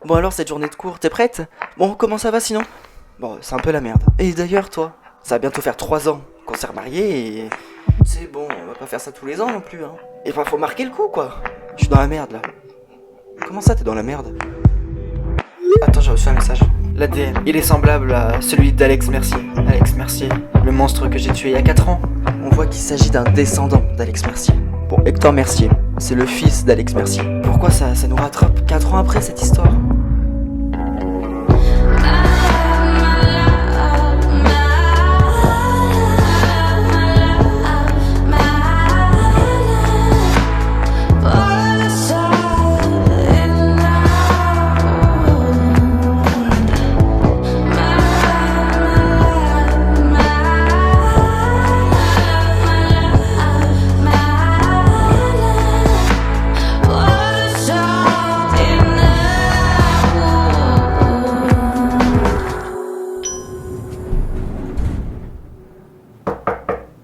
Bon alors, cette journée de cours, t'es prête? Bon, comment ça va sinon? Bon, c'est un peu la merde. Et d'ailleurs, toi, ça va bientôt faire 3 ans qu'on s'est remariés et... C'est bon, on va pas faire ça tous les ans non plus, hein. Et enfin, faut marquer le coup, quoi. Je suis dans la merde, là. Comment ça, t'es dans la merde? Attends, j'ai reçu un message. L'ADN, il est semblable à celui d'Alex Mercier. Alex Mercier, le monstre que j'ai tué il y a 4 ans. On voit qu'il s'agit d'un descendant d'Alex Mercier. Bon, Hector Mercier, c'est le fils d'Alex Mercier. Pourquoi ça nous rattrape 4 ans après cette histoire?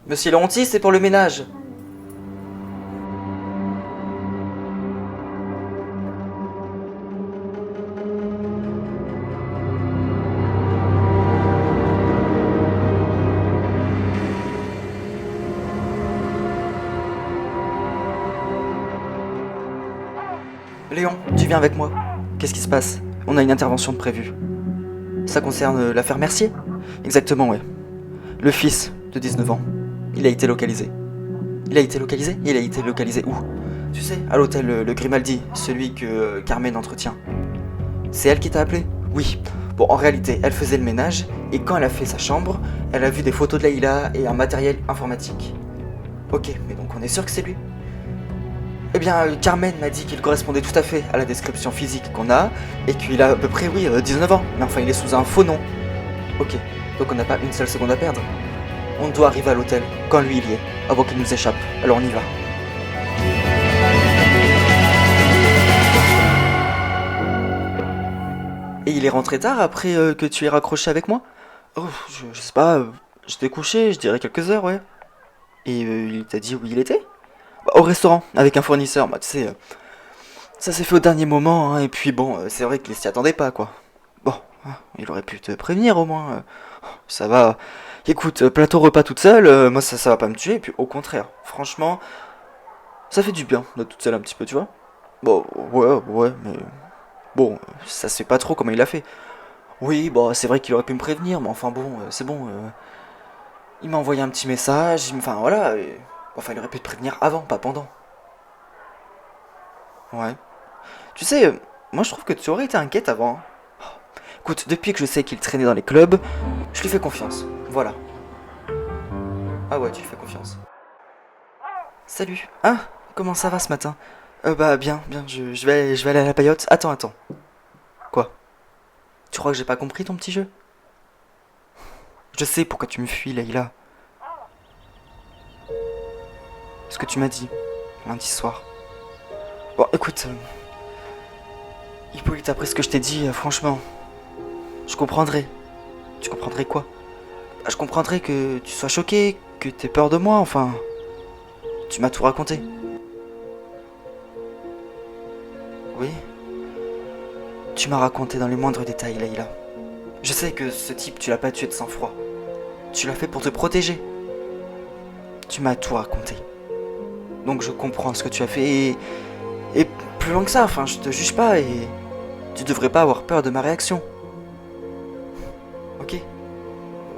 Monsieur Laurenti, c'est pour le ménage. Léon, tu viens avec moi. Qu'est-ce qui se passe? On a une intervention de prévue. Ça concerne l'affaire Mercier? Exactement, ouais. Le fils de 19 ans. Il a été localisé. Il a été localisé? Il a été localisé où? Tu sais, à l'hôtel le Grimaldi, celui que Carmen entretient. C'est elle qui t'a appelé? Oui. Bon, en réalité, elle faisait le ménage, et quand elle a fait sa chambre, elle a vu des photos de Leïla et un matériel informatique. Ok, mais donc on est sûr que c'est lui? Eh bien, Carmen m'a dit qu'il correspondait tout à fait à la description physique qu'on a, et qu'il a à peu près, oui, 19 ans. Mais enfin, il est sous un faux nom. Ok, donc on n'a pas une seule seconde à perdre. On doit arriver à l'hôtel, quand lui il y est, avant qu'il nous échappe. Alors on y va. Et il est rentré tard après que tu aies raccroché avec moi? Oh, je sais pas, j'étais couché, je dirais quelques heures, ouais. Et il t'a dit où il était? Bah, au restaurant, avec un fournisseur, bah tu sais, ça s'est fait au dernier moment, hein, et puis bon, c'est vrai qu'il s'y attendait pas, quoi. Bon, il aurait pu te prévenir au moins. Ça va. Écoute, plateau repas toute seule, moi ça va pas me tuer, et puis au contraire, franchement, ça fait du bien d'être toute seule un petit peu, tu vois. Bon, ouais, mais bon, ça se fait pas trop comment il a fait. Oui, bon, c'est vrai qu'il aurait pu me prévenir, mais enfin bon, c'est bon. Il m'a envoyé un petit message, enfin voilà, enfin il aurait pu te prévenir avant, pas pendant. Ouais. Tu sais, moi je trouve que tu aurais été inquiète avant, hein. Écoute, depuis que je sais qu'il traînait dans les clubs, je lui fais confiance. Voilà. Ah ouais, tu lui fais confiance. Salut. Ah, comment ça va ce matin? Bah bien, je vais aller à la paillote. Attends. Quoi? Tu crois que j'ai pas compris ton petit jeu? Je sais pourquoi tu me fuis, Leïla. Ce que tu m'as dit, lundi soir. Bon, écoute, Hippolyte, après ce que je t'ai dit, franchement, je comprendrais. Tu comprendrais quoi? Bah, je comprendrais que tu sois choqué, que t'aies peur de moi, enfin... Tu m'as tout raconté. Oui? Tu m'as raconté dans les moindres détails, Leïla. Je sais que ce type, tu l'as pas tué de sang-froid. Tu l'as fait pour te protéger. Tu m'as tout raconté. Donc je comprends ce que tu as fait et plus loin que ça, enfin, je te juge pas et... Tu devrais pas avoir peur de ma réaction. Ok?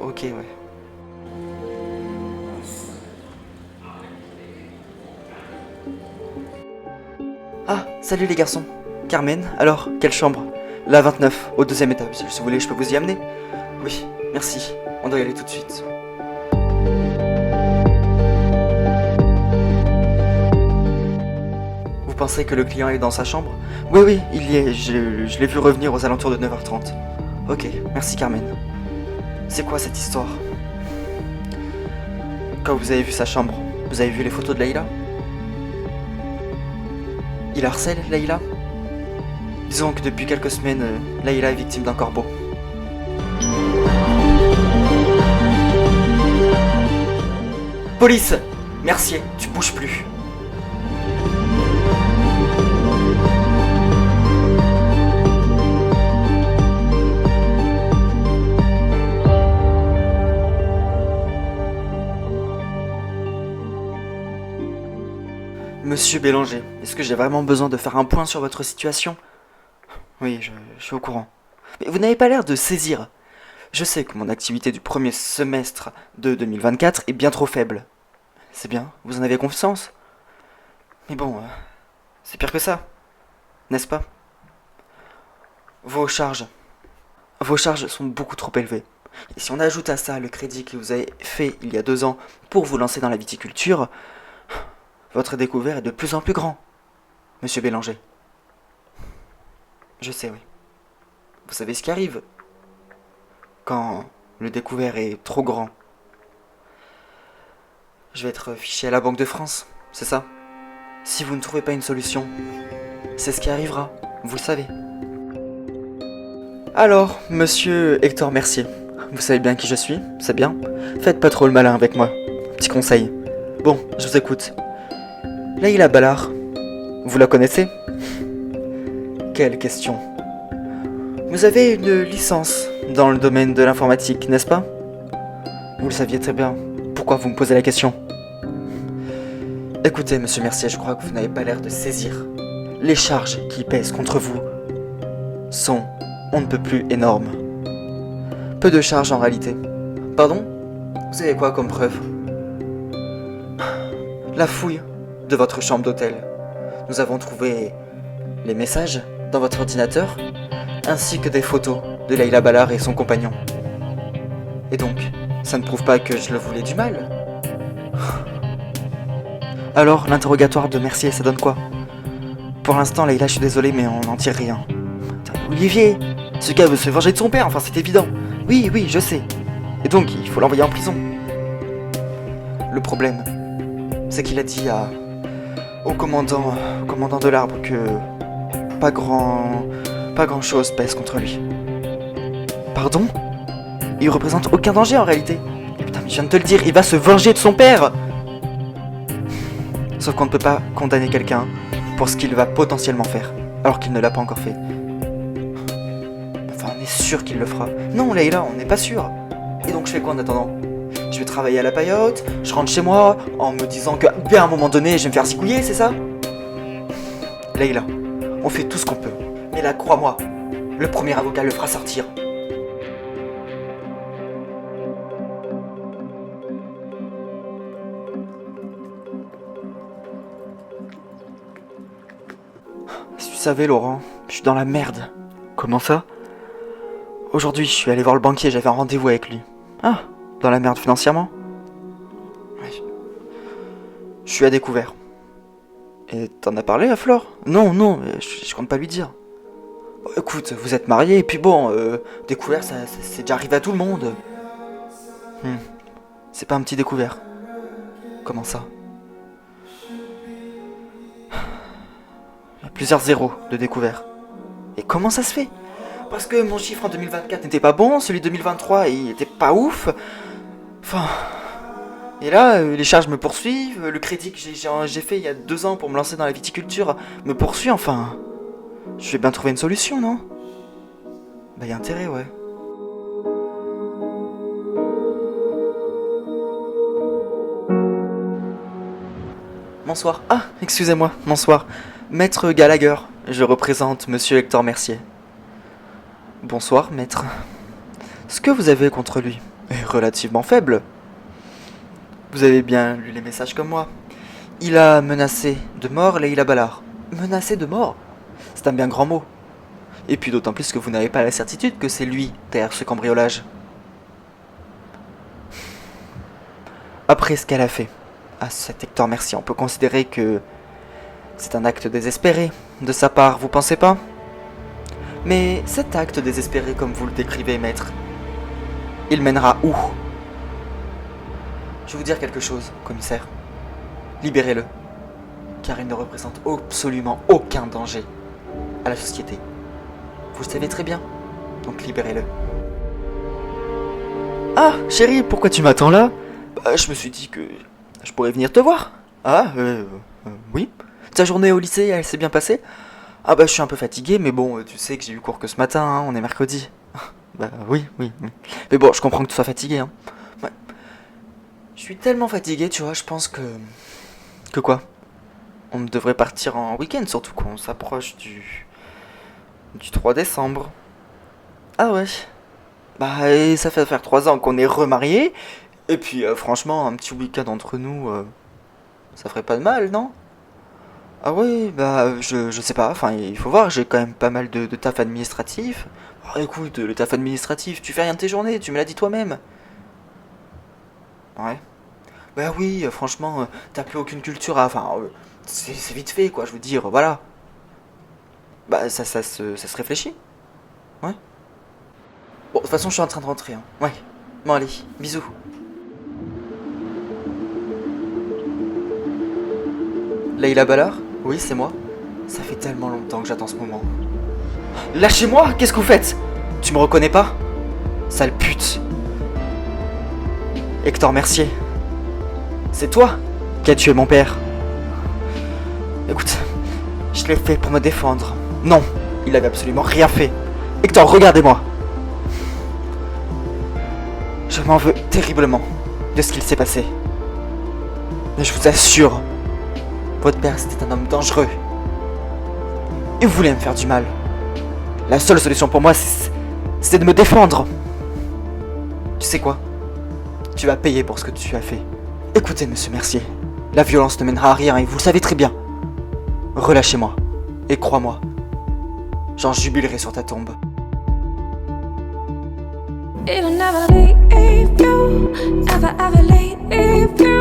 Ok, ouais. Ah, salut les garçons. Carmen, alors, quelle chambre? La 29, au 2e étage. Si vous voulez, je peux vous y amener? Oui, merci. On doit y aller tout de suite. Vous pensez que le client est dans sa chambre? Oui, il y est. Je l'ai vu revenir aux alentours de 9h30. Ok, merci Carmen. C'est quoi cette histoire? Quand vous avez vu sa chambre, vous avez vu les photos de Leïla? Il harcèle Leïla? Disons que depuis quelques semaines, Leïla est victime d'un corbeau. Police! Mercier, tu bouges plus. Monsieur Bélanger, est-ce que j'ai vraiment besoin de faire un point sur votre situation? Oui, je suis au courant. Mais vous n'avez pas l'air de saisir. Je sais que mon activité du premier semestre de 2024 est bien trop faible. C'est bien, vous en avez conscience. Mais bon, c'est pire que ça, n'est-ce pas? Vos charges. Vos charges sont beaucoup trop élevées. Et si on ajoute à ça le crédit que vous avez fait il y a 2 ans pour vous lancer dans la viticulture, votre découvert est de plus en plus grand, monsieur Bélanger. Je sais, oui. Vous savez ce qui arrive quand le découvert est trop grand. Je vais être fiché à la Banque de France, c'est ça? Si vous ne trouvez pas une solution, c'est ce qui arrivera, vous le savez. Alors, monsieur Hector Mercier, vous savez bien qui je suis, c'est bien. Faites pas trop le malin avec moi. Petit conseil. Bon, je vous écoute. Leïla Ballard, vous la connaissez? Quelle question. Vous avez une licence dans le domaine de l'informatique, n'est-ce pas? Vous le saviez très bien. Pourquoi vous me posez la question? Écoutez, monsieur Mercier, je crois que vous n'avez pas l'air de saisir. Les charges qui pèsent contre vous sont on ne peut plus énormes. Peu de charges en réalité. Pardon? Vous avez quoi comme preuve? La fouille de votre chambre d'hôtel. Nous avons trouvé les messages dans votre ordinateur, ainsi que des photos de Leïla Ballard et son compagnon. Et donc, ça ne prouve pas que je le voulais du mal. Alors, l'interrogatoire de Mercier, ça donne quoi? Pour l'instant, Leïla, je suis désolé, mais on n'en tire rien. Olivier, ce gars veut se venger de son père, enfin c'est évident. Oui, je sais. Et donc, il faut l'envoyer en prison. Le problème, c'est qu'il a dit au commandant de l'arbre que pas grand chose pèse contre lui. Pardon? Il représente aucun danger en réalité. Putain, mais je viens de te le dire, il va se venger de son père. Sauf qu'on ne peut pas condamner quelqu'un pour ce qu'il va potentiellement faire, alors qu'il ne l'a pas encore fait. Enfin, on est sûr qu'il le fera. Non, Leïla, on n'est pas sûr. Et donc je fais quoi en attendant? Je vais travailler à la paillote, je rentre chez moi en me disant que, à un moment donné, je vais me faire zigouiller, c'est ça? Leïla, on fait tout ce qu'on peut. Mais là, crois-moi, le premier avocat le fera sortir. Si tu savais, Laurent, je suis dans la merde. Comment ça? Aujourd'hui, je suis allé voir le banquier, j'avais un rendez-vous avec lui. Ah, dans la merde financièrement? Oui. Je suis à découvert. Et t'en as parlé à Flore? Non, je compte pas lui dire. Oh, écoute, vous êtes mariés, et puis bon, découvert, ça c'est déjà arrivé à tout le monde. C'est pas un petit découvert. Comment ça? Il y a plusieurs zéros de découvert. Et comment ça se fait? Parce que mon chiffre en 2024 n'était pas bon, celui de 2023 il était pas ouf. Enfin... Et là, les charges me poursuivent, le crédit que j'ai fait il y a 2 ans pour me lancer dans la viticulture me poursuit, enfin... Je vais bien trouver une solution, non? Bah y a intérêt, ouais. Bonsoir. Ah, excusez-moi, bonsoir. Maître Gallagher, je représente monsieur Hector Mercier. Bonsoir, maître. Ce que vous avez contre lui est relativement faible. Vous avez bien lu les messages comme moi. Il a menacé de mort Leïla Ballard. Menacé de mort? C'est un bien grand mot. Et puis d'autant plus que vous n'avez pas la certitude que c'est lui derrière ce cambriolage. Après ce qu'elle a fait à cet Hector Mercier, on peut considérer que c'est un acte désespéré de sa part, vous pensez pas? Mais cet acte désespéré comme vous le décrivez, maître, il mènera où? Je vais vous dire quelque chose, commissaire. Libérez-le, car il ne représente absolument aucun danger à la société. Vous le savez très bien, donc libérez-le. Ah, chérie, pourquoi tu m'attends là? Bah, je me suis dit que je pourrais venir te voir. Ah, oui. Ta journée au lycée, elle s'est bien passée? Ah bah je suis un peu fatigué, mais bon, tu sais que j'ai eu cours que ce matin, hein, on est mercredi. Bah oui. Mais bon, je comprends que tu sois fatigué, hein. Je suis tellement fatigué, tu vois, je pense que... Que quoi? On devrait partir en week-end, surtout qu'on s'approche du 3 décembre. Ah ouais. Bah, et ça fait faire 3 ans qu'on est remariés. Et puis, franchement, un petit week-end entre nous, ça ferait pas de mal, non? Ah ouais, bah, je sais pas. Enfin, il faut voir, j'ai quand même pas mal de taf administratif. Oh, écoute, le taf administratif, tu fais rien de tes journées, tu me l'as dit toi-même. Ouais. Bah oui, franchement, t'as plus aucune culture à... Enfin, c'est vite fait, quoi, je veux dire, voilà. Bah, ça se réfléchit. Ouais. Bon, de toute façon, je suis en train de rentrer, hein. Ouais. Bon, allez, bisous. Leïla Ballard? Oui, c'est moi. Ça fait tellement longtemps que j'attends ce moment. Lâchez-moi! Qu'est-ce que vous faites? Tu me reconnais pas? Sale pute. Hector Mercier. C'est toi qui as tué mon père. Écoute, je l'ai fait pour me défendre. Non, il avait absolument rien fait. Hector, regardez-moi. Je m'en veux terriblement de ce qu'il s'est passé. Mais je vous assure, votre père c'était un homme dangereux. Il voulait me faire du mal. La seule solution pour moi, c'est de me défendre. Tu sais quoi? Tu vas payer pour ce que tu as fait. Écoutez, monsieur Mercier, la violence ne mènera à rien et vous le savez très bien. Relâchez-moi. Et crois-moi, j'en jubilerai sur ta tombe. It'll never leave you, ever, ever leave you.